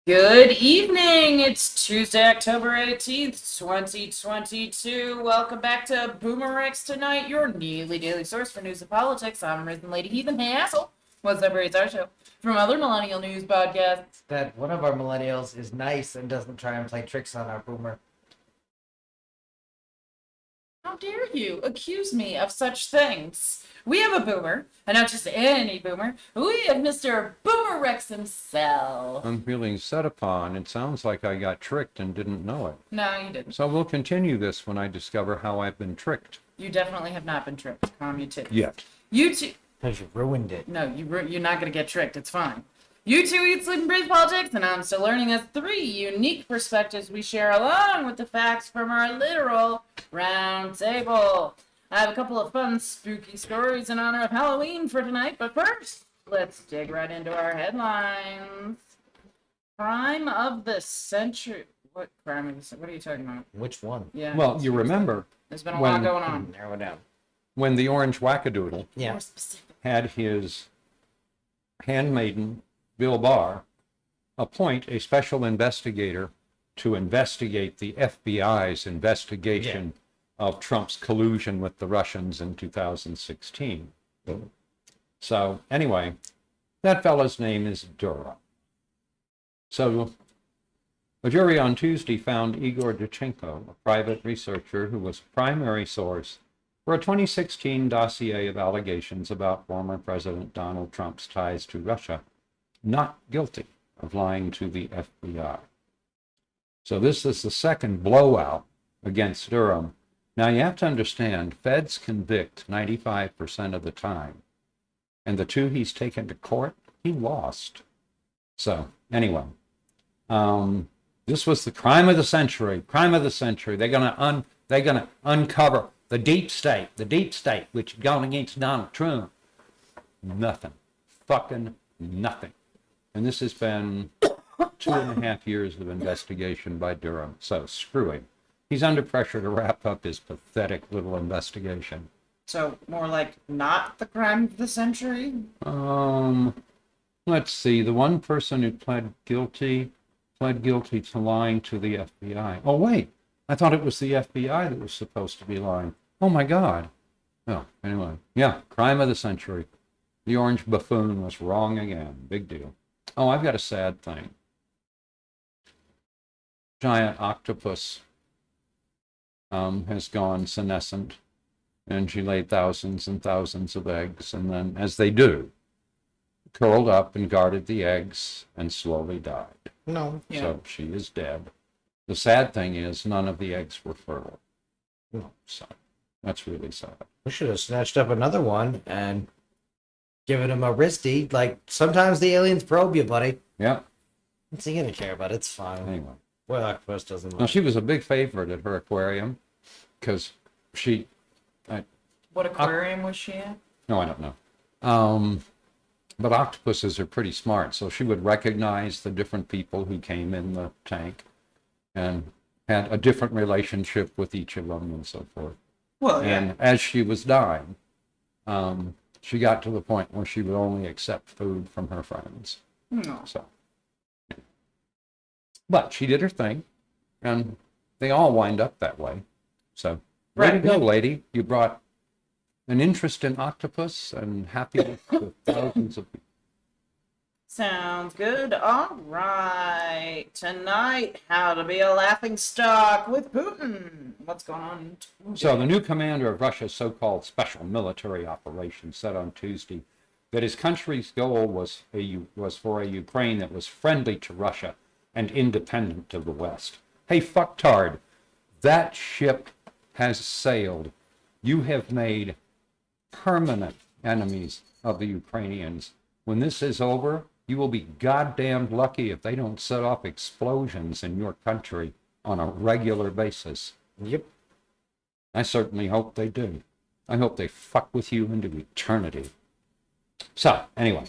Good evening. It's Tuesday, October 18th, 2022. Welcome back to BoomerRexTonight, your nearly daily source for news and politics. I'm RisenLadyHeathen. Hey, asshole. What's up, It's our show from other Millennial news podcasts. That one of our millennials is nice and doesn't try and play tricks on our boomer. How dare you accuse me of such things? We have a boomer, and not just any boomer. We have Mr. Boomer Rex himself. I'm feeling set upon. It sounds like I got tricked and didn't know it. No, you didn't. So we'll continue this when I discover how I've been tricked. You definitely have not been tricked. Calm you too. Yet. You too. Because you ruined it. No, you're not going to get tricked. It's fine. You two eat, sleep, and breathe politics, and I'm still learning as three unique perspectives we share along with the facts from our literal round table. I have a couple of fun, spooky stories in honor of Halloween for tonight, but first, let's dig right into our headlines. Crime of the century. What crime of the century? What are you talking about? Which one? Yeah. Well, you remember There's been a lot when- going on. Narrow it down. when the Orange Wackadoodle Yeah. More specific. had his handmaiden, Bill Barr, appoint a special investigator to investigate the FBI's investigation of Trump's collusion with the Russians in 2016. So anyway, that fellow's name is Durham. So a jury on Tuesday found Igor Dachenko, a private researcher who was primary source for a 2016 dossier of allegations about former President Donald Trump's ties to Russia, not guilty of lying to the FBI. So this is the second blowout against Durham. Now you have to understand, feds convict 95% of the time. And the two he's taken to court, he lost. So anyway, this was the crime of the century. Crime of the century. They're gonna uncover the deep state, which gone against Donald Trump. Nothing, fucking nothing. And this has been 2.5 years of investigation by Durham. So screw him. He's under pressure to wrap up his pathetic little investigation. So, more like not the crime of the century? Let's see. The one person who pled guilty to lying to the FBI. Oh, wait. I thought it was the FBI that was supposed to be lying. Oh, my God. Oh, anyway. Yeah, crime of the century. The orange buffoon was wrong again. Big deal. Oh, I've got a sad thing. Giant octopus has gone senescent, and she laid thousands and thousands of eggs, and then, as they do, curled up and guarded the eggs and slowly died. No. Yeah. So she is dead. The sad thing is none of the eggs were fertile. No. So that's really sad. We should have snatched up another one and given him a wristy. Like, sometimes the aliens probe you, buddy. Yeah. What's he going to care about? It's fine. Anyway. Well, octopus doesn't Now like she was a big favorite at her aquarium because she, What aquarium was she in? no, I don't know. But octopuses are pretty smart, so she would recognize the different people who came in the tank and had a different relationship with each of them and so forth. Well, And as she was dying, she got to the point where she would only accept food from her friends. No. So, but she did her thing, and they all wind up that way. So, way to Right. go, lady. You brought an interest in octopus and happiness to thousands of people. Sounds good. All right. Tonight, how to be a laughing stock with Putin. What's going on? So the new commander of Russia's so-called special military operation said on Tuesday that his country's goal was for a Ukraine that was friendly to Russia and independent of the West. Hey, fucktard, that ship has sailed. You have made permanent enemies of the Ukrainians. When this is over, you will be goddamn lucky if they don't set off explosions in your country on a regular basis. Yep. I certainly hope they do. I hope they fuck with you into eternity. So, anyway,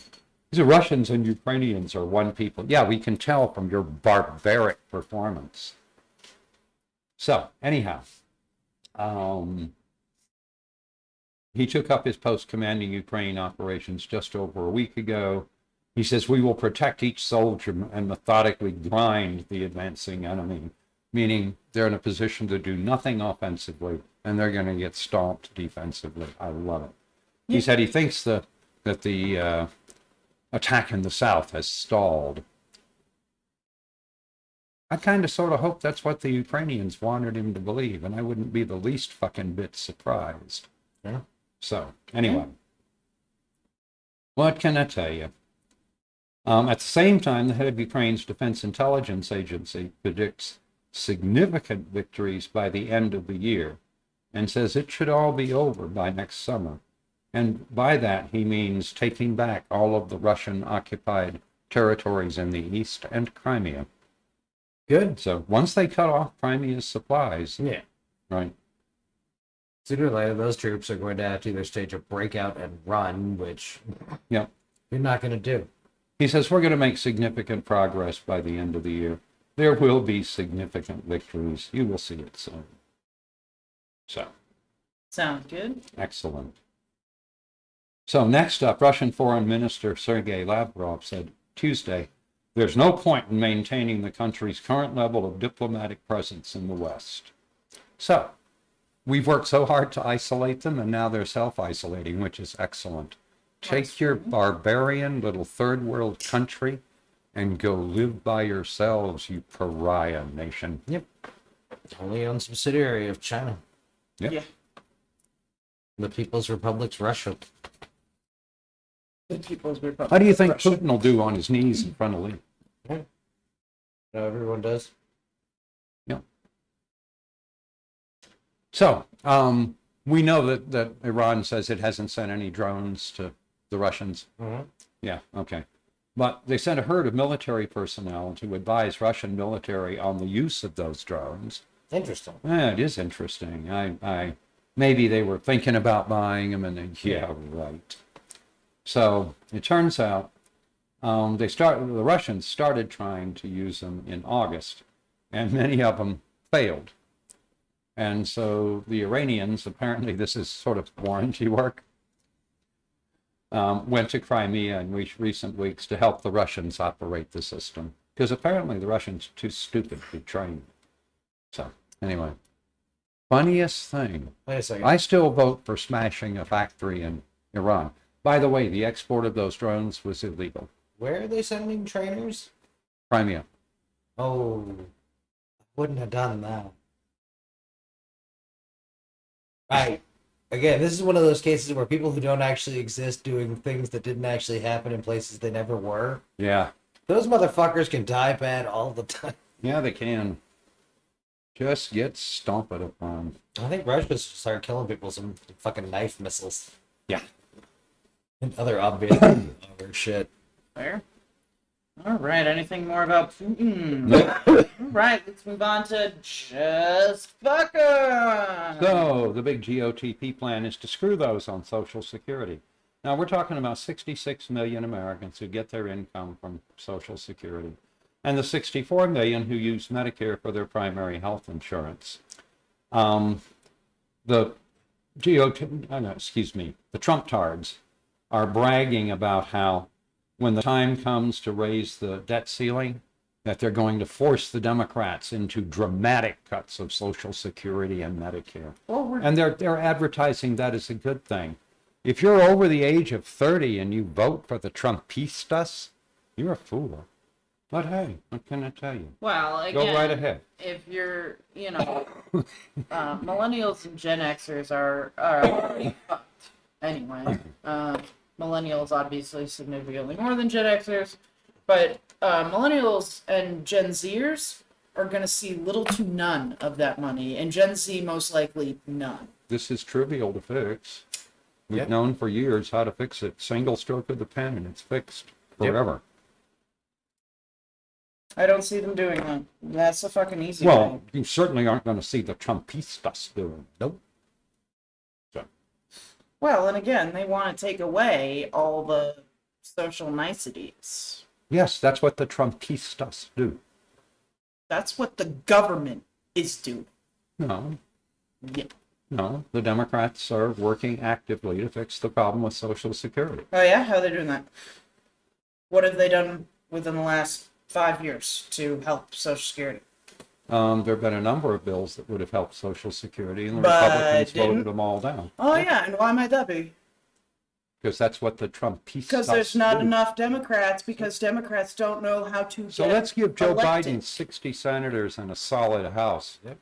the Russians and Ukrainians are one people. Yeah, we can tell from your barbaric performance. So, anyhow, he took up his post commanding Ukraine operations just over a week ago, He says, we will protect each soldier and methodically grind the advancing enemy, meaning they're in a position to do nothing offensively, and they're going to get stomped defensively. I love it. He said he thinks that the attack in the south has stalled. I kind of sort of hope that's what the Ukrainians wanted him to believe, and I wouldn't be the least fucking bit surprised. Yeah. So, anyway. What can I tell you? At the same time, the head of Ukraine's Defense Intelligence Agency predicts significant victories by the end of the year and says it should all be over by next summer. And by that, he means taking back all of the Russian-occupied territories in the east and Crimea. Good. So once they cut off Crimea's supplies, Yeah. right? Sooner or later, those troops are going to have to either stage a breakout and run, which Yeah. you're not going to do. He says we're going to make significant progress by the end of the year. There will be significant victories. You will see it soon. So, Sounds good. excellent. So next up, Russian Foreign Minister Sergei Lavrov said Tuesday, there's no point in maintaining the country's current level of diplomatic presence in the West. So, we've worked so hard to isolate them, and now they're self-isolating, which is excellent. Take your barbarian little third world country and go live by yourselves, you pariah nation. Yep. Only own subsidiary of China. Yep. Yeah. The People's Republic's Russia. The People's Republic. How do you think Russia. Putin will do on his knees in front of Lee? No, everyone does. So, we know that Iran says it hasn't sent any drones to the Russians. Mm-hmm. Yeah, okay. But they sent a herd of military personnel to advise Russian military on the use of those drones. Interesting. Yeah, it is interesting. I maybe they were thinking about buying them, and then, yeah, right. So it turns out the Russians started trying to use them in August, and many of them failed. And so the Iranians, apparently this is sort of warranty work, went to Crimea in recent weeks to help the Russians operate the system. Because apparently the Russians are too stupid to be trained. So, anyway. Funniest thing. Wait a second. I still vote for smashing a factory in Iran. By the way, the export of those drones was illegal. Where are they sending trainers? Crimea. Oh, I wouldn't have done that. Right. Again, this is one of those cases where people who don't actually exist doing things that didn't actually happen in places they never were. Yeah. Those motherfuckers can die bad all the time. Yeah, they can. Just get stomped upon. I think Russia should start killing people with some fucking knife missiles. Yeah. And other obvious other shit. Fair. All right. Anything more about Putin? Nope. All right. Let's move on to just fuck 'em. So, the big GOTP plan is to screw those on Social Security. Now, we're talking about 66 million Americans who get their income from Social Security, and the 64 million who use Medicare for their primary health insurance. The Trump-tards are bragging about how when the time comes to raise the debt ceiling, that they're going to force the Democrats into dramatic cuts of Social Security and Medicare. And they're advertising that as a good thing. If you're over the age of 30 and you vote for the Trumpistas, you're a fool. But hey, what can I tell you? Well, again, Go right ahead. if you're, millennials and Gen Xers are already fucked. Anyway, millennials obviously significantly more than Gen Xers, but millennials and Gen Zers are going to see little to none of that money, and Gen Z most likely none. This is trivial to fix. We've Yep. known for years how to fix it. Single stroke of the pen and it's fixed forever. I don't see them doing that. That's a fucking easy Well, way. you certainly aren't going to see the Trumpistas doing it. Nope. Well, and again, they want to take away all the social niceties. Yes, that's what the Trumpistas do. That's what the government is doing. No, Yeah. no, the Democrats are working actively to fix the problem with Social Security. Oh yeah, how are they doing that? What have they done within the last 5 years to help Social Security? There have been a number of bills that would have helped Social Security, and the But Republicans didn't? voted them all down. Oh, yeah, and why might that be? Because that's what the Trumpistas Because there's not do. enough Democrats, because Democrats don't know how to So get let's give Joe elected. Biden 60 senators and a solid House. Yep.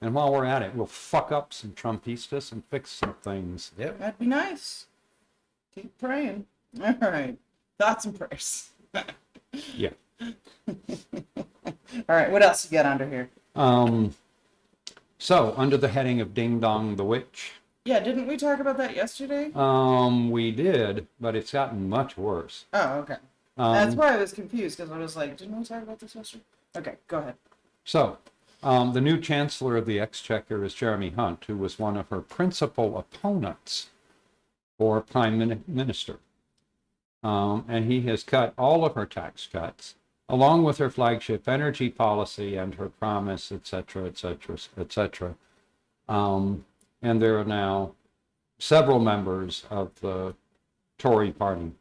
And while we're at it, we'll fuck up some Trumpistas and fix some things. Yep. That'd be nice. Keep praying. All right. Thoughts and prayers. Yeah. All right. What else you got under here? So, under the heading of Ding Dong the Witch, Yeah, didn't we talk about that yesterday? we did, but it's gotten much worse. Oh, okay. That's why I was confused, because I was like, didn't we talk about this yesterday? Okay, go ahead. So, the new Chancellor of the Exchequer is Jeremy Hunt, who was one of her principal opponents for Prime Minister. And he has cut all of her tax cuts, along with her flagship energy policy and her promise, etc., etc., etc. And there are now several members of the Tory party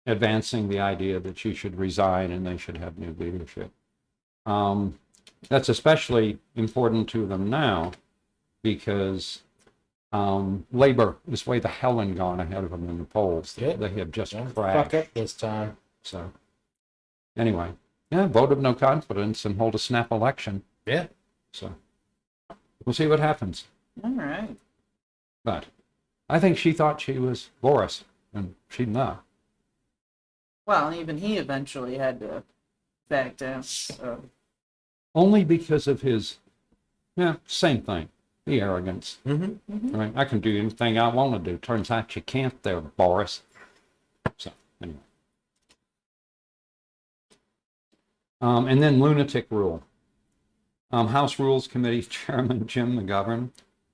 advancing the idea that she should resign and they should have new leadership. That's especially important to them now because Labor is way the hell and gone ahead of them in the polls. Good. They have just Don't crashed. fuck up this time. So, anyway, yeah, vote of no confidence and hold a snap election. Yeah. So, we'll see what happens. All right. But I think she thought she was Boris, and she's not. Well, even he eventually had to back down. So. Only because of his, same thing, the arrogance. Mm-hmm. Right? I can do anything I want to do. Turns out you can't there, Boris. So, anyway. And then Lunatic rule. House Rules Committee Chairman Jim McGovern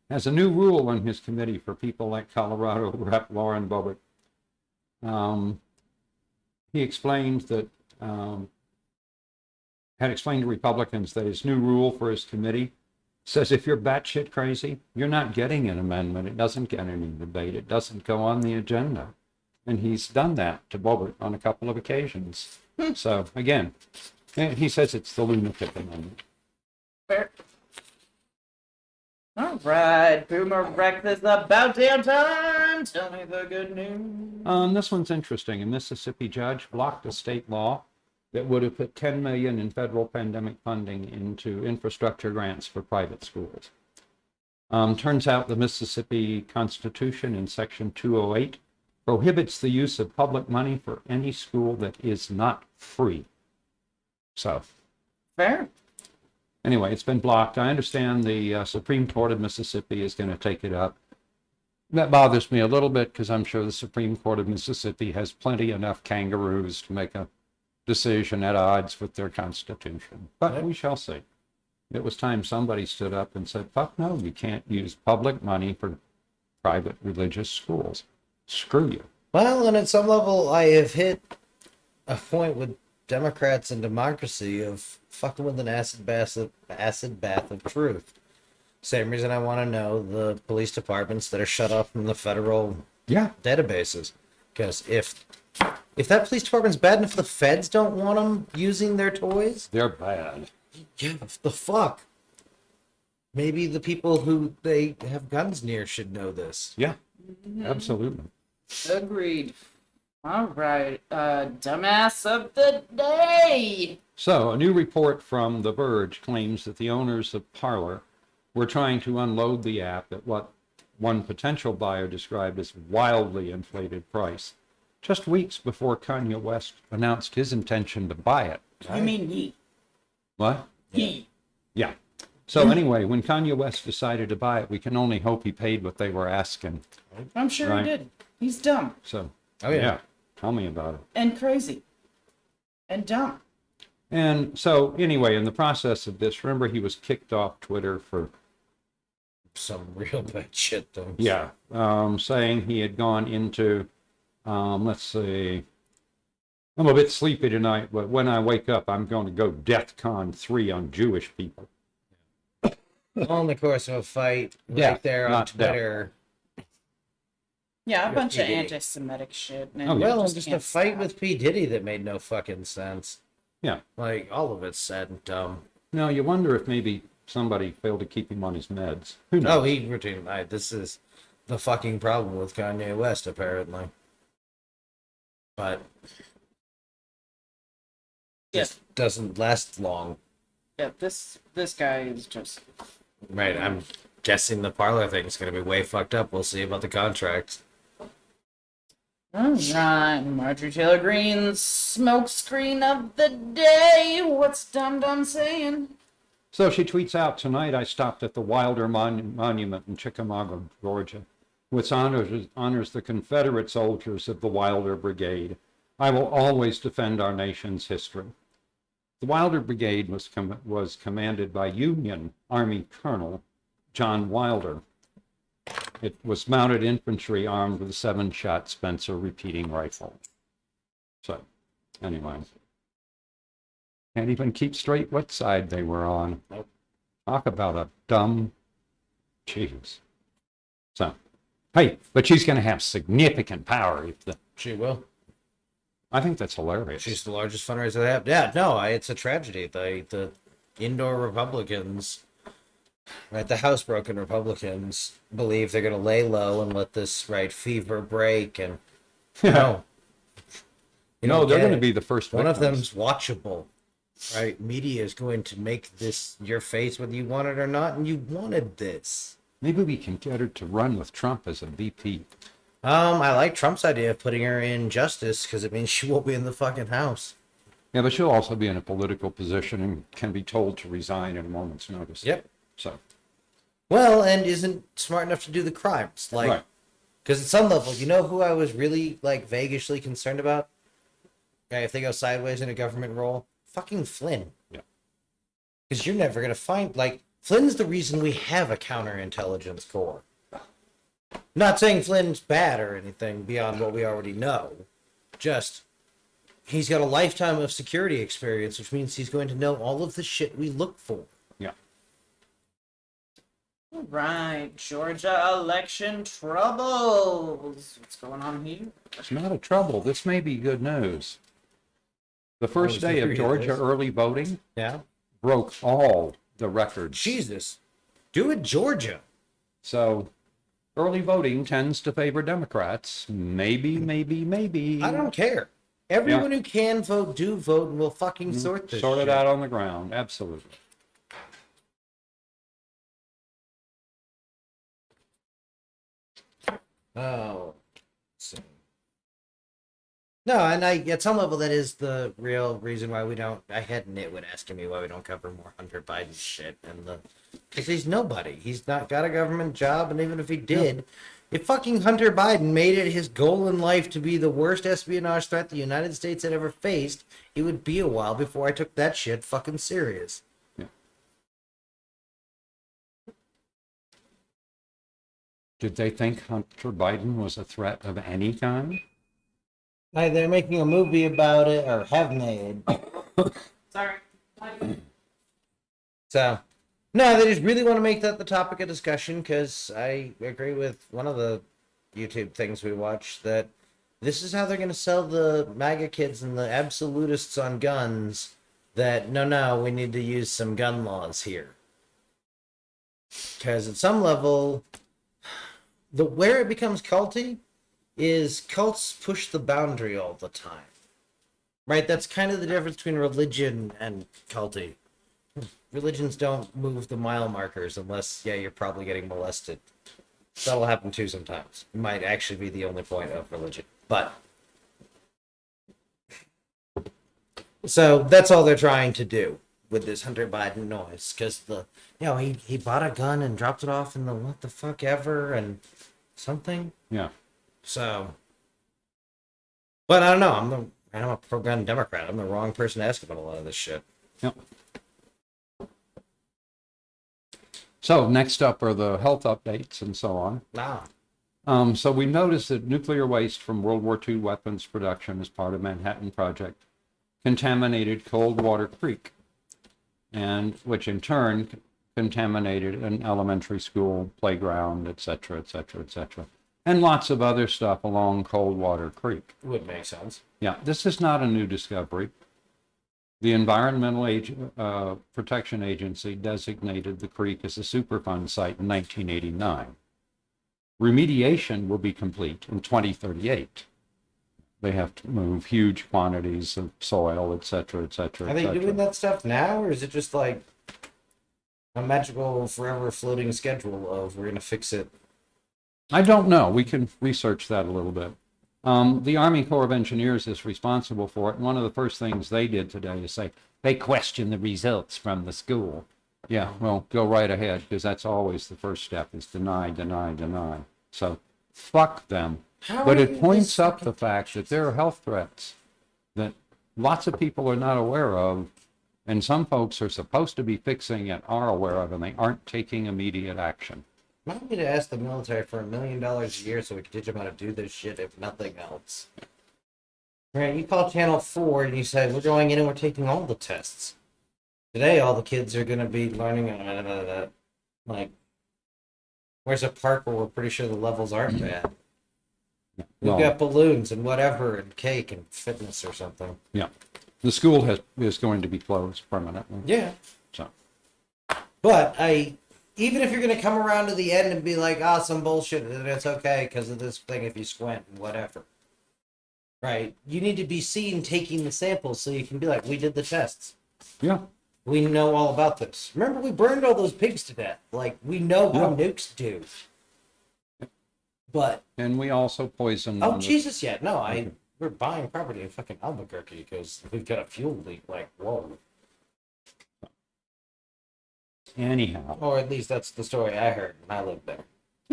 has a new rule in his committee for people like Colorado Rep. Lauren Boebert. He explained that, had explained to Republicans that his new rule for his committee says if you're batshit crazy, you're not getting an amendment. It doesn't get any debate. It doesn't go on the agenda. And he's done that to Boebert on a couple of occasions. So, again, he says it's the lunatic amendment. Fair. All right, Boomer Rex is about damn time. Tell me the good news. This one's interesting. A Mississippi judge blocked a state law that would have put $10 million in federal pandemic funding into infrastructure grants for private schools. Turns out the Mississippi Constitution in Section 208 prohibits the use of public money for any school that is not free. So, Fair. anyway, it's been blocked. I understand the Supreme Court of Mississippi is going to take it up. That bothers me a little bit because I'm sure the Supreme Court of Mississippi has plenty enough kangaroos to make a decision at odds with their constitution. But we shall see. It was time somebody stood up and said, fuck no, you can't use public money for private religious schools. Screw you. Well, and at some level, I have hit a point with Democrats and democracy of fucking with an acid bath of truth. Same reason I want to know the police departments that are shut off from the federal databases. Because if that police department's bad enough, the feds don't want them using their toys. They're bad. Yeah, the fuck. Maybe the people who they have guns near should know this. Yeah, absolutely. Agreed. All right, dumbass of the day. So, a new report from The Verge claims that the owners of Parler were trying to unload the app at what one potential buyer described as wildly inflated price, just weeks before Kanye West announced his intention to buy it. You mean he? What? He. Yeah. So anyway, when Kanye West decided to buy it, we can only hope he paid what they were asking. I'm sure Right. he did. He's dumb So, Oh, yeah. tell me about it. and crazy and dumb. And so, anyway, in the process of this, remember he was kicked off Twitter for, Some real bad shit, though. saying he had gone into, let's see, I'm a bit sleepy tonight, but when I wake up, I'm going to go DEFCON 3 on Jewish people. All in the course of a fight Yeah, right there on not Twitter. Yeah, a bunch P. of Diddy. anti-Semitic shit. Oh, yeah. Well, just just a can't fight stop. with P. Diddy that made no fucking sense. Yeah. Like, all of it's sad and dumb. Now, you wonder if maybe somebody failed to keep him on his meds. Who knows? Oh, he routine. This is the fucking problem with Kanye West, apparently. But just doesn't last long. Yeah, this guy is just... Right, I'm guessing the parlor thing is going to be way fucked up. We'll see about the contracts. All right, Marjorie Taylor Greene's smokescreen of the day. What's Dum Dum saying? So she tweets out, tonight I stopped at the Wilder Monument in Chickamauga, Georgia, which honors the Confederate soldiers of the Wilder Brigade. I will always defend our nation's history. The Wilder Brigade was commanded by Union Army Colonel John Wilder. It was mounted infantry armed with a 7-shot Spencer repeating rifle. So, anyway. Can't even keep straight what side they were on. Nope. Talk about a dumb... Jeez. So, hey, but she's going to have significant power. She will. I think that's hilarious. She's the largest fundraiser they have. Yeah, no, it's a tragedy. The indoor Republicans, right, the housebroken Republicans believe they're going to lay low and let this, fever break. And, no. No, they're going to be the first One of victims. them's watchable. Right, media is going to make this your face whether you want it or not, and you wanted this. Maybe we can get her to run with Trump as a VP. I like Trump's idea of putting her in justice because it means she won't be in the fucking house. Yeah, but she'll also be in a political position and can be told to resign at a moment's notice. Yep. So. Well, and isn't smart enough to do the crimes. Right. Because at some level, you know who I was really, vaguely concerned about? Okay, if they go sideways in a government role? Fucking Flynn. Yeah. Because you're never going to find, Flynn's the reason we have a counterintelligence corps. Not saying Flynn's bad or anything beyond what we already know. Just, he's got a lifetime of security experience, which means he's going to know all of the shit we look for. Yeah. All right, Georgia election troubles. What's going on here? It's not a trouble. This may be good news. The first day of Georgia early voting Yeah. broke all the records. Jesus. Do it, Georgia. So early voting tends to favor Democrats. Maybe. I don't care. Everyone who can vote, do vote, and we'll fucking sort this Sort it shit. out on the ground. Absolutely. Oh. So. No, and at some level, that is the real reason why we don't. I had Nitwit asking me why we don't cover more Hunter Biden shit, because he's nobody. He's not got a government job, and even if he did, if fucking Hunter Biden made it his goal in life to be the worst espionage threat the United States had ever faced, it would be a while before I took that shit fucking serious. Yeah. Did they think Hunter Biden was a threat of any kind? They're making a movie about it, or have made. Sorry. So, no, they just really want to make that the topic of discussion because I agree with one of the YouTube things we watch that this is how they're going to sell the MAGA kids and the absolutists on guns that, no, we need to use some gun laws here. Because at some level, where it becomes culty is cults push the boundary all the time. Right? That's kind of the difference between religion and culty. Religions don't move the mile markers unless, you're probably getting molested. That'll happen too sometimes. It might actually be the only point of religion. But, so that's all they're trying to do with this Hunter Biden noise. Because he bought a gun and dropped it off in the what the fuck ever and something. Yeah. So, but I don't know. I'm a pro-gun Democrat. I'm the wrong person to ask about a lot of this shit. Yep. So next up are the health updates and so on. So we noticed that nuclear waste from World War II weapons production as part of Manhattan Project contaminated Coldwater Creek, and which in turn contaminated an elementary school, playground, etc., etc., etc. and lots of other stuff along Coldwater Creek. Would make sense. Yeah, this is not a new discovery. The Protection Agency designated the creek as a Superfund site in 1989. Remediation will be complete in 2038. They have to move huge quantities of soil, et cetera, et cetera, Are et they cetera. doing that stuff now, or is it just like a magical, forever floating schedule of we're gonna fix it? I don't know. We can research that a little bit. The Army Corps of Engineers is responsible for it. And one of the first things they did today is say they question the results from the school. Yeah, well, go right ahead, because that's always the first step, is deny, deny, deny. So fuck them. But it points up the fact that there are health threats that lots of people are not aware of, and some folks are supposed to be fixing and are aware of, and they aren't taking immediate action. Might be to ask the military for $1 million a year so we can teach them how to do this shit, if nothing else. Right, you call Channel 4 and you say, we're going in and we're taking all the tests. Today, all the kids are going to be learning, like, where's a park where we're pretty sure the levels aren't bad? We've Well, got balloons and whatever, and cake and fitness or something. yeah. The school is going to be closed permanently. Yeah. So, But even if you're going to come around to the end and be like, some bullshit, and it's okay because of this thing if you squint and whatever. Right? You need to be seen taking the samples so you can be like, we did the tests. yeah. We know all about this. Remember, we burned all those pigs to death. Like, we know how nukes do. But, And we also poisoned. Jesus, yeah. No, we're buying property in fucking Albuquerque because we've got a fuel leak. Like, whoa. Anyhow, Or at least that's the story I heard when I lived there.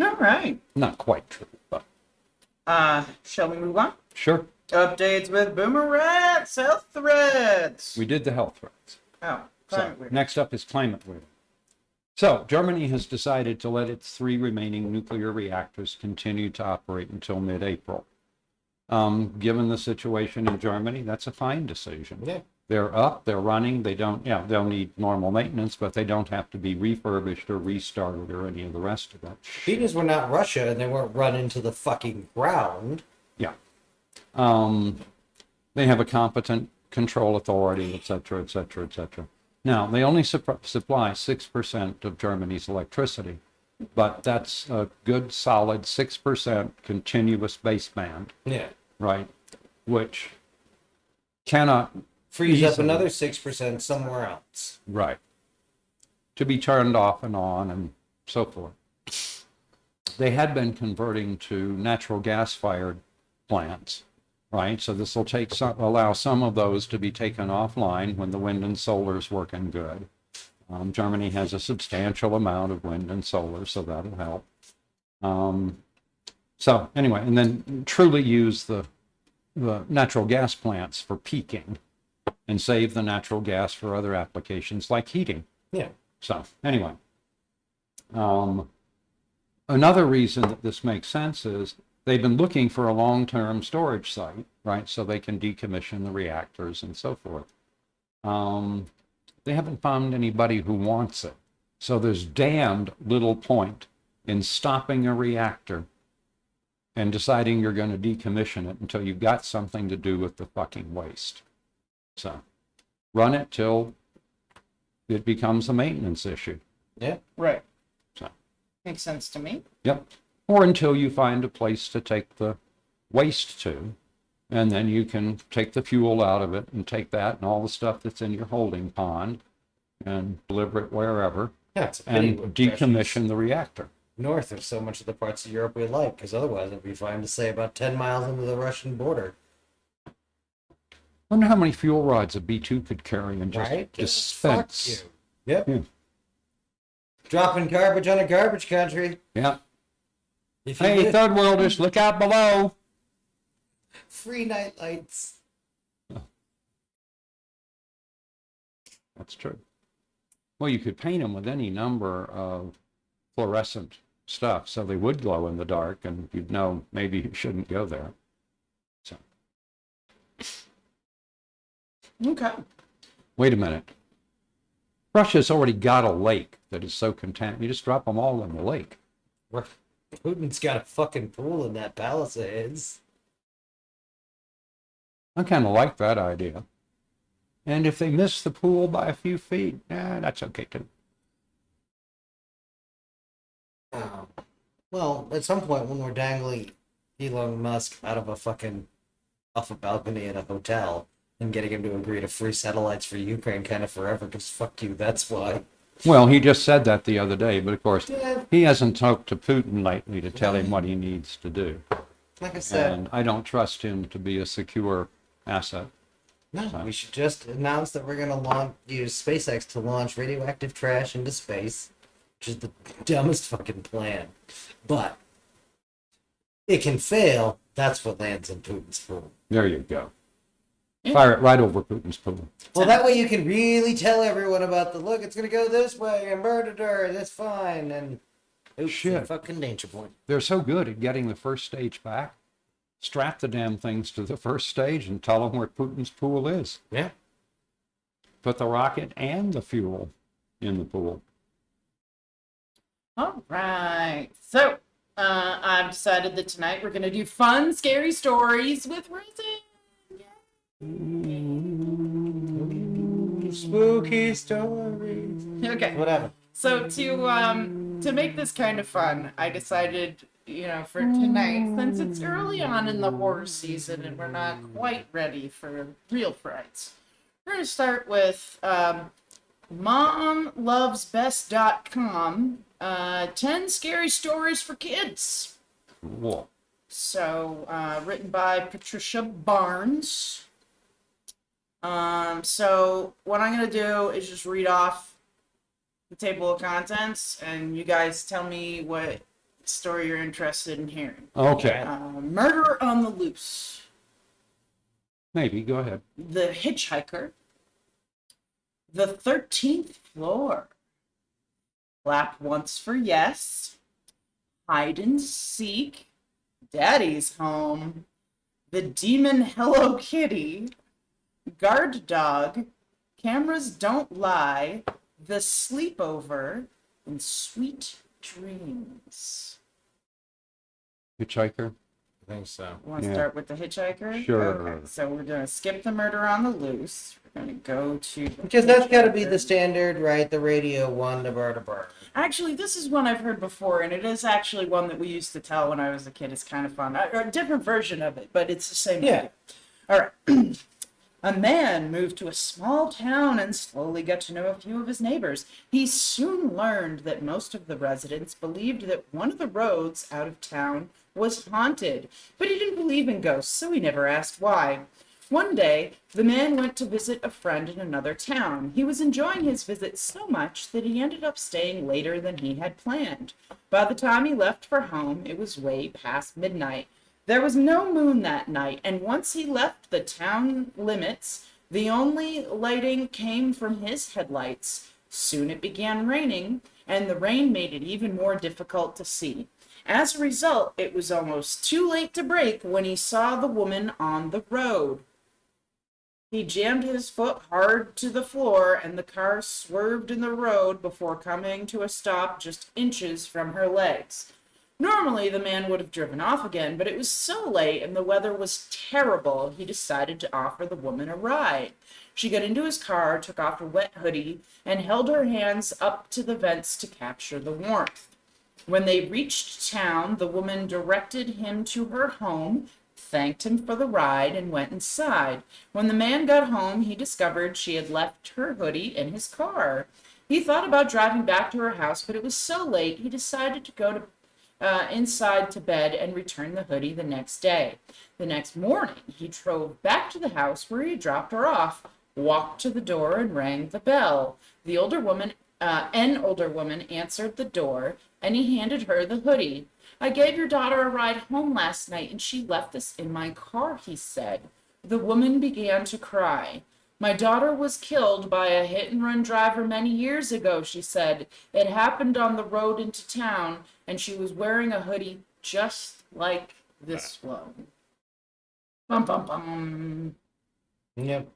All right. not quite true, but Shall we move on? sure. Updates with BoomerRex health threats. We did the health threats. Oh, So, climate weird. next up is climate weird. So, Germany has decided to let its 3 remaining nuclear reactors continue to operate until mid-April. Given the situation in Germany, that's a fine decision. Yeah. They're up, they're running, they'll need normal maintenance, but they don't have to be refurbished or restarted or any of the rest of that. Because we're not Russia and they weren't run into the fucking ground. Yeah. They have a competent control authority, et cetera, et cetera, et cetera. Now, they only supply 6% of Germany's electricity, but that's a good, solid 6% continuous baseband, Yeah. right? Which cannot Frees up easily- another 6% somewhere else. Right. To be turned off and on and so forth. They had been converting to natural gas-fired plants, right? So this will allow some of those to be taken offline when the wind and solar's working good. Germany has a substantial amount of wind and solar, so that'll help. So anyway, and then truly use the natural gas plants for peaking and save the natural gas for other applications like heating. Yeah. So anyway, another reason that this makes sense is they've been looking for a long-term storage site, right? So they can decommission the reactors and so forth. They haven't found anybody who wants it. So there's damned little point in stopping a reactor and deciding you're going to decommission it until you've got something to do with the fucking waste. So run it till it becomes a maintenance issue. Yeah. Right. So. Makes sense to me. Yep. Or until you find a place to take the waste to, and then you can take the fuel out of it and take that and all the stuff that's in your holding pond and deliver it wherever Yeah, it's a pity and we're decommission the reactor. north of so much of the parts of Europe we like, because otherwise it'd be fine to say about 10 miles into the Russian border. Wonder how many fuel rods a B-2 could carry and just Right? dispense. Fuck you. Yep. Yeah. Dropping garbage on a garbage country. Yeah. If you Hey, did- third worlders, look out below. Free night lights. That's true. Well, you could paint them with any number of fluorescent stuff so they would glow in the dark and you'd know maybe you shouldn't go there. So, Okay. wait a minute. Russia's already got a lake that is so contaminated. You just drop them all in the lake. Putin's got a fucking pool in that palace of his. I kind of like that idea. And if they miss the pool by a few feet, that's okay too. Oh. Well, at some point when we're dangling Elon Musk off a balcony at a hotel and getting him to agree to free satellites for Ukraine kind of forever, because fuck you, that's why. Well, he just said that the other day, but of course, Yeah, he hasn't talked to Putin lately to tell him what he needs to do. like I said, And I don't trust him to be a secure asset. no, we should just announce that we're gonna use SpaceX to launch radioactive trash into space, which is the dumbest fucking plan. But it can fail. That's what lands in Putin's pool. There you go. Fire it right over Putin's pool. Well, that way you can really tell everyone about look, it's gonna go this way, and murdered her, that's fine, and oops, Shit. fucking danger point. They're so good at getting the first stage back. Strap the damn things to the first stage and tell them where Putin's pool is. Yeah. Put the rocket and the fuel in the pool. All right. So, I've decided that tonight we're going to do fun, scary stories with Risen. Spooky stories. Okay. Whatever. So to make this kind of fun, I decided, for tonight, since it's early on in the horror season and we're not quite ready for real frights, we're going to start with momlovesbest.com, 10 scary stories for kids. Whoa. So, written by Patricia Barnes. So what I'm going to do is just read off the table of contents, and you guys tell me what story you're interested in hearing. Okay. Murder on the Loose. Maybe. Go ahead. The Hitchhiker. The 13th Floor. Clap Once for Yes. Hide and Seek. Daddy's Home. The Demon Hello Kitty. Guard Dog. Cameras Don't Lie. The Sleepover. And Sweet Dreams. Hitchhiker. I think so. You want to Yeah. start with the Hitchhiker? Sure. Okay, so we're going to skip the Murder on the Loose. We're going to go to... the Because that's got to be Hitchhiker. the standard, right? The radio one, the bar. Actually, this is one I've heard before, and it is actually one that we used to tell when I was a kid. It's kind of fun. A different version of it, but it's the same idea. All right. A man moved to a small town and slowly got to know a few of his neighbors. He soon learned that most of the residents believed that one of the roads out of town was haunted, but he didn't believe in ghosts, so he never asked why. One day, the man went to visit a friend in another town. He was enjoying his visit so much that he ended up staying later than he had planned. By the time he left for home, it was way past midnight. There was no moon that night, and once he left the town limits, the only lighting came from his headlights. Soon it began raining, and the rain made it even more difficult to see. As a result, it was almost too late to brake when he saw the woman on the road. He jammed his foot hard to the floor, and the car swerved in the road before coming to a stop just inches from her legs. Normally, the man would have driven off again, but it was so late and the weather was terrible, he decided to offer the woman a ride. She got into his car, took off her wet hoodie, and held her hands up to the vents to capture the warmth. When they reached town, the woman directed him to her home, thanked him for the ride, and went inside. When the man got home, he discovered she had left her hoodie in his car. He thought about driving back to her house, but it was so late he decided to go inside to bed and return the hoodie the next day. The next morning, he drove back to the house where he had dropped her off, walked to the door, and rang the bell. An older woman answered the door, and he handed her the hoodie. "I gave your daughter a ride home last night, and she left this in my car," he said. The woman began to cry. "My daughter was killed by a hit-and-run driver many years ago," she said. "It happened on the road into town, and she was wearing a hoodie just like this one." Bum, bum, bum. Yep.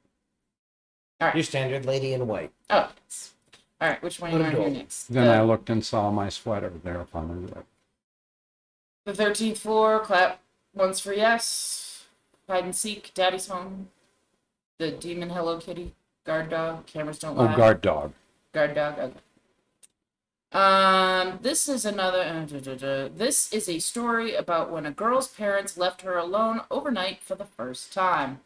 All right. Your standard lady in white. Oh, yes. All right, which one do you want to hear next? Then I looked and saw my sweater there upon the roof. The 13th floor, clap once for yes. Hide and seek, daddy's home. The demon Hello Kitty. Guard dog, cameras don't lie. Oh, guard dog. Guard dog, okay. This is another. This is a story about when a girl's parents left her alone overnight for the first time.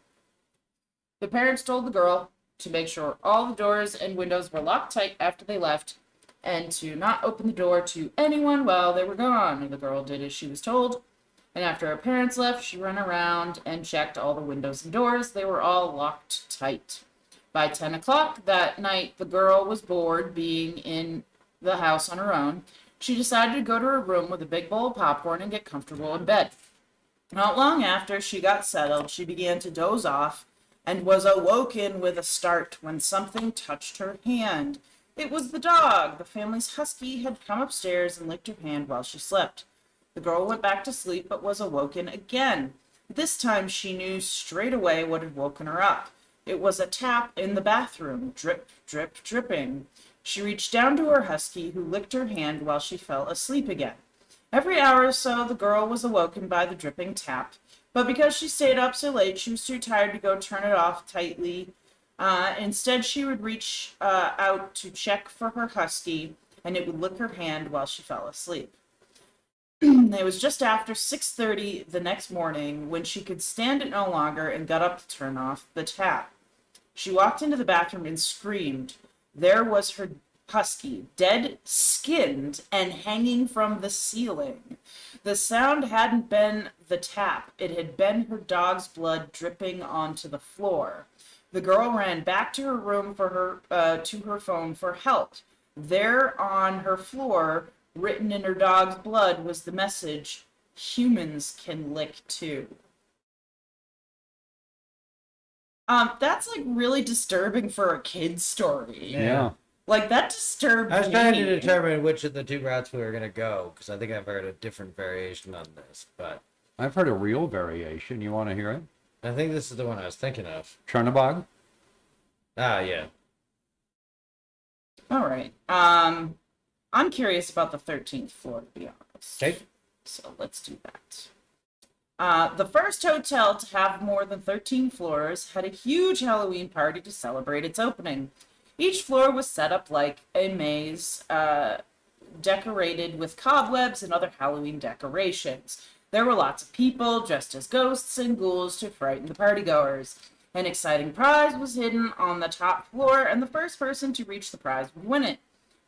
The parents told the girl to make sure all the doors and windows were locked tight after they left, and to not open the door to anyone while they were gone. The girl did as she was told, and after her parents left, she ran around and checked all the windows and doors. They were all locked tight. By 10 o'clock that night, the girl was bored being in the house on her own. She decided to go to her room with a big bowl of popcorn and get comfortable in bed. Not long after she got settled, she began to doze off and was awoken with a start when something touched her hand. It was the dog. The family's husky had come upstairs and licked her hand while she slept. The girl went back to sleep but was awoken again. This time she knew straight away what had woken her up. It was a tap in the bathroom, drip, drip, dripping. She reached down to her husky, who licked her hand while she fell asleep again. Every hour or so, the girl was awoken by the dripping tap, but because she stayed up so late, she was too tired to go turn it off tightly. Instead, she would reach out to check for her husky, and it would lick her hand while she fell asleep. It was just after 6:30 the next morning when she could stand it no longer and got up to turn off the tap. She walked into the bathroom and screamed. There was her husky, dead, skinned, and hanging from the ceiling. The sound hadn't been the tap. It had been her dog's blood dripping onto the floor. The girl ran back to her room to her phone for help. There on her floor, written in her dog's blood, was the message, "Humans can lick too." That's like really disturbing for a kid's story. Yeah. Like that disturbed me. I was trying to determine which of the two routes we were going to go, because I think I've heard a different variation on this, but I've heard a real variation. You want to hear it? I think this is the one I was thinking of. Chernobog? Ah, yeah. All right. I'm curious about the 13th floor, to be honest. Okay. So let's do that. The first hotel to have more than 13 floors had a huge Halloween party to celebrate its opening. Each floor was set up like a maze, decorated with cobwebs and other Halloween decorations. There were lots of people dressed as ghosts and ghouls to frighten the partygoers. An exciting prize was hidden on the top floor, and the first person to reach the prize would win it.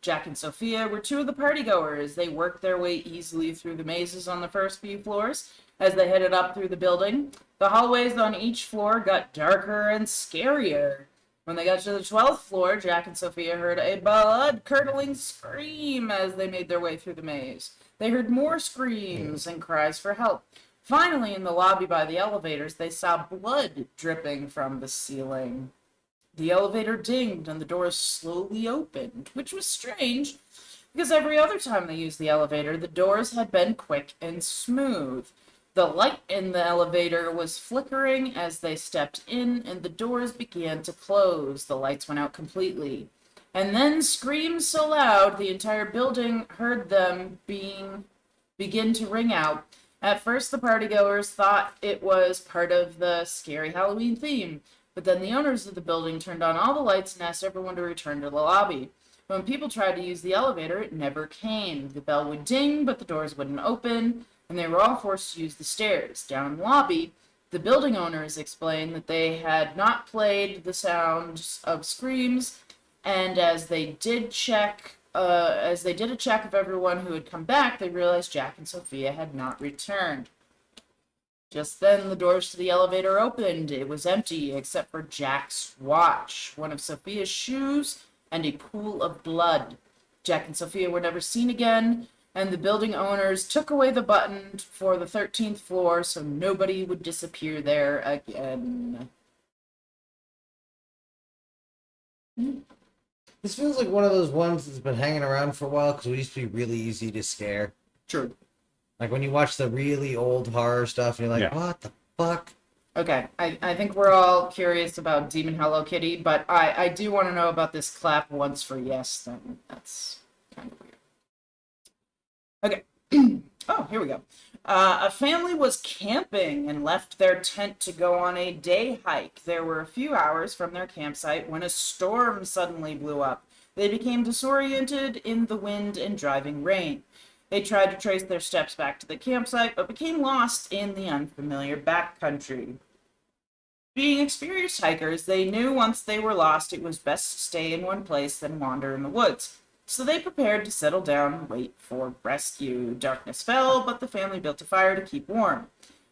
Jack and Sophia were two of the partygoers. They worked their way easily through the mazes on the first few floors. As they headed up through the building, the hallways on each floor got darker and scarier. When they got to the 12th floor, Jack and Sophia heard a blood-curdling scream as they made their way through the maze. They heard more screams and cries for help. Finally, in the lobby by the elevators, they saw blood dripping from the ceiling. The elevator dinged and the doors slowly opened, which was strange, because every other time they used the elevator, the doors had been quick and smooth. The light in the elevator was flickering as they stepped in, and the doors began to close. The lights went out completely. And then screams so loud the entire building heard them begin to ring out. At first, the partygoers thought it was part of the scary Halloween theme, but then the owners of the building turned on all the lights and asked everyone to return to the lobby. When people tried to use the elevator, it never came. The bell would ding, but the doors wouldn't open, and they were all forced to use the stairs. Down in the lobby, the building owners explained that they had not played the sounds of screams, and as they did a check of everyone who had come back, they realized Jack and Sophia had not returned. Just then, the doors to the elevator opened. It was empty, except for Jack's watch, one of Sophia's shoes, and a pool of blood. Jack and Sophia were never seen again, and the building owners took away the button for the 13th floor so nobody would disappear there again. This feels like one of those ones that's been hanging around for a while because we used to be really easy to scare. True. Like when you watch the really old horror stuff and you're like, Yeah. what the fuck? Okay, I think we're all curious about Demon Hello Kitty, but I do want to know about this clap once for yes thing. That's kind of weird. Okay. Oh, here we go. A family was camping and left their tent to go on a day hike. They were a few hours from their campsite when a storm suddenly blew up. They became disoriented in the wind and driving rain. They tried to trace their steps back to the campsite, but became lost in the unfamiliar backcountry. Being experienced hikers, they knew once they were lost it was best to stay in one place than wander in the woods. So they prepared to settle down and wait for rescue. Darkness fell, but the family built a fire to keep warm.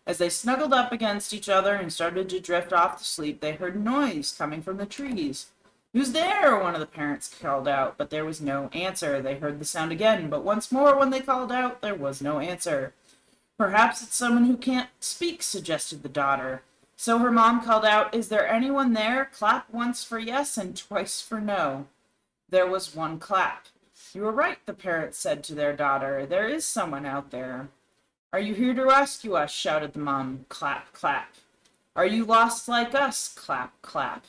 As they snuggled up against each other and started to drift off to sleep, they heard noise coming from the trees. "Who's there?" one of the parents called out, but there was no answer. They heard the sound again, but once more when they called out, there was no answer. "Perhaps it's someone who can't speak," suggested the daughter. So her mom called out, "Is there anyone there? Clap once for yes and twice for no." There was one clap. "You were right," the parents said to their daughter. "There is someone out there." "Are you here to rescue us?" shouted the mom. Clap, clap. "Are you lost like us?" Clap, clap.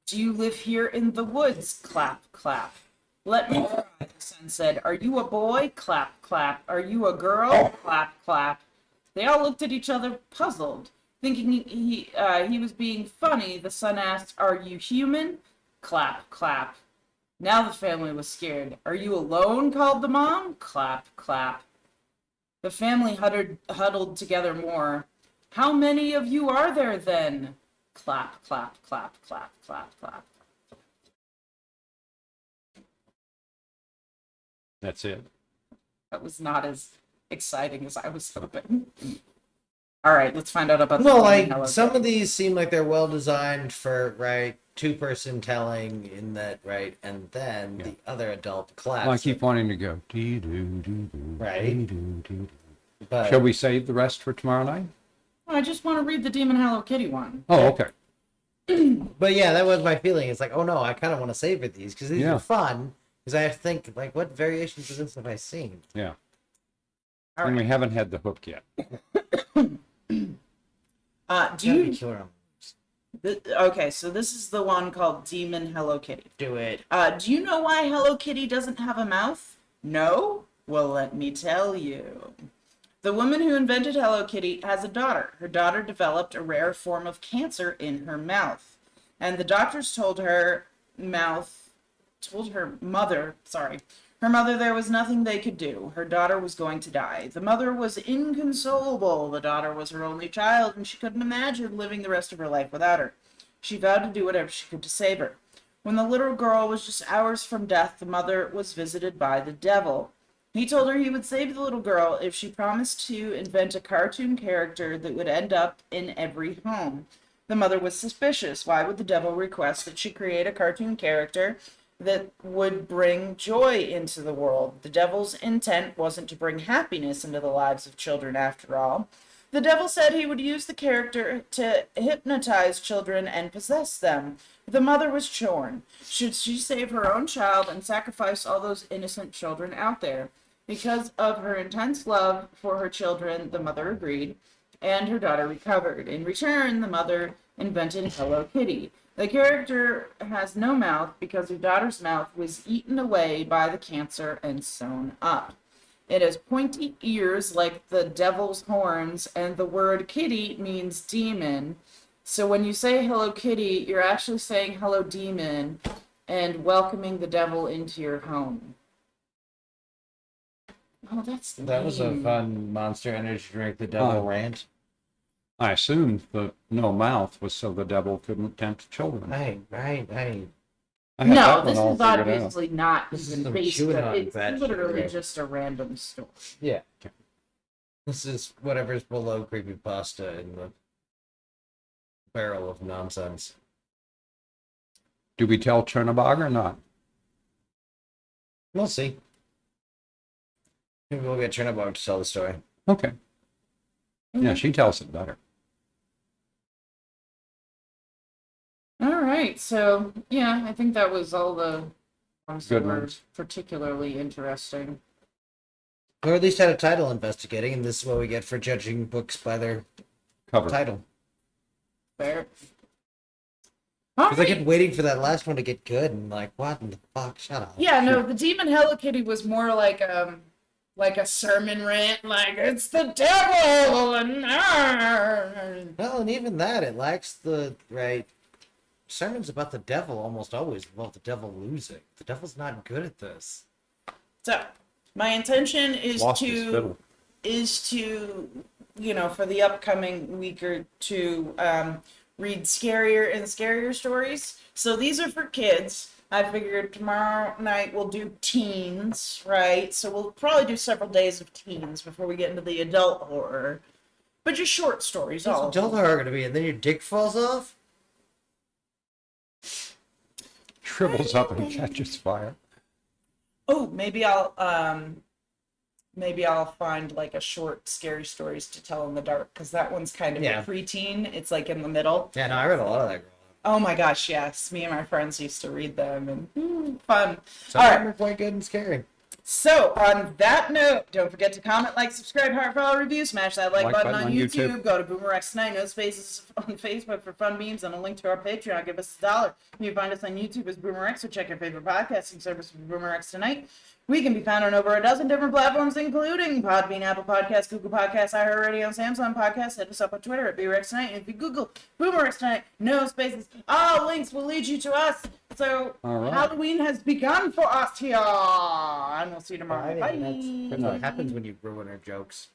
"Do you live here in the woods?" Clap, clap. "Let me try," the son said. "Are you a boy?" Clap, clap. "Are you a girl?" Clap, clap. They all looked at each other, puzzled. Thinking he was being funny, the son asked, "Are you human?" Clap, clap. Now the family was scared. "Are you alone?" called the mom. Clap, clap. The family huddled together more. "How many of you are there then?" Clap, clap, clap, clap, clap, clap. That's it. That was not as exciting as I was hoping. All right, let's find out about No, the like Hello some Kitty. of these seem like they're well designed for two-person telling in that and then the other adult claps. Well, I keep wanting to go. Dee doo doo doo. Right. Dee doo doo doo. But Shall we save the rest for tomorrow night? I just want to read the Demon Hello Kitty one. Oh, okay. But yeah, that was my feeling. It's like, oh no, I kind of want to savor these because these Yeah. are fun. Because I have to think, like, what variations of this have I seen? Yeah. All And right. we haven't had the hook yet. Do Gotta you be killer. Okay, so this is the one called Demon Hello Kitty. Do it. Do you know why Hello Kitty doesn't have a mouth? No? Well, let me tell you. The woman who invented Hello Kitty has a daughter. Her daughter developed a rare form of cancer in her mouth. And the doctors told her mother there was nothing they could do. Her daughter was going to die. The mother was inconsolable. The daughter was her only child, and she couldn't imagine living the rest of her life without her. She vowed to do whatever she could to save her. When the little girl was just hours from death, the mother was visited by the devil. He told her he would save the little girl if she promised to invent a cartoon character that would end up in every home. The mother was suspicious. Why would the devil request that she create a cartoon character that would bring joy into the world? The devil's intent wasn't to bring happiness into the lives of children, after all. The devil said he would use the character to hypnotize children and possess them. The mother was torn. Should she save her own child and sacrifice all those innocent children out there? Because of her intense love for her children, the mother agreed, and her daughter recovered. In return, the mother invented Hello Kitty. The character has no mouth because her daughter's mouth was eaten away by the cancer and sewn up. It has pointy ears like the devil's horns, and the word kitty means demon. So when you say Hello Kitty, you're actually saying hello demon and welcoming the devil into your home. Oh, that's That was a lame. fun Monster Energy drink. The devil rant. I assumed the no mouth was so the devil couldn't tempt children. Right. I had No, that one this all is figured out. obviously not This is even some based chewing on on it's that shit, literally right? just a random story. Yeah. Okay. This is whatever's below creepypasta in the barrel of nonsense. Do we tell Chernobog or not? We'll see. Maybe we'll get Chernobog to tell the story. Okay. Yeah, she tells it better. All right, so yeah, I think that was all the ones that Good were ones. particularly interesting. Or at least had a title investigating, and this is what we get for judging books by their Cover. title. Fair. All Because I right. kept waiting for that last one to get good, and like, what in the fuck? Shut up. Yeah, no, the Demon Hello Kitty was more like like a sermon rant, like it's the devil and Well, and even that, it lacks the right. Sermons about the devil almost always involve the devil losing. The devil's not good at this. So my intention is Lost his fiddle. for the upcoming week or two, read scarier and scarier stories. So these are for kids. I figured tomorrow night we'll do teens, right? So we'll probably do several days of teens before we get into the adult horror. But just short stories, all of them. Adult horror gonna be, and then your dick falls off. Shrivels up and catches fire. Oh, maybe I'll find like a short scary stories to tell in the dark, because that one's kind of Yeah. a preteen. It's like in the middle. Yeah, no, I read a lot of that growing up. Oh my gosh, yes. Me and my friends used to read them, and fun. Some All of right. them are quite good and scary. So, on that note, don't forget to comment, like, subscribe, heart, follow, review, smash that like button on YouTube. Go to BoomerRexTonight, no spaces on Facebook for fun memes, and a link to our Patreon. Give us $1. You can find us on YouTube as BoomerX, or check your favorite podcasting service for BoomerRexTonight. We can be found on over a dozen different platforms, including Podbean, Apple Podcasts, Google Podcasts, iHeartRadio, and Samsung Podcasts. Hit us up on Twitter at BoomerRexTonight. And if you Google BoomerRexTonight, no spaces, all links will lead you to us. So, All right. Halloween has begun for us here. And we'll see you tomorrow. Bye. That's what happens when you ruin our jokes.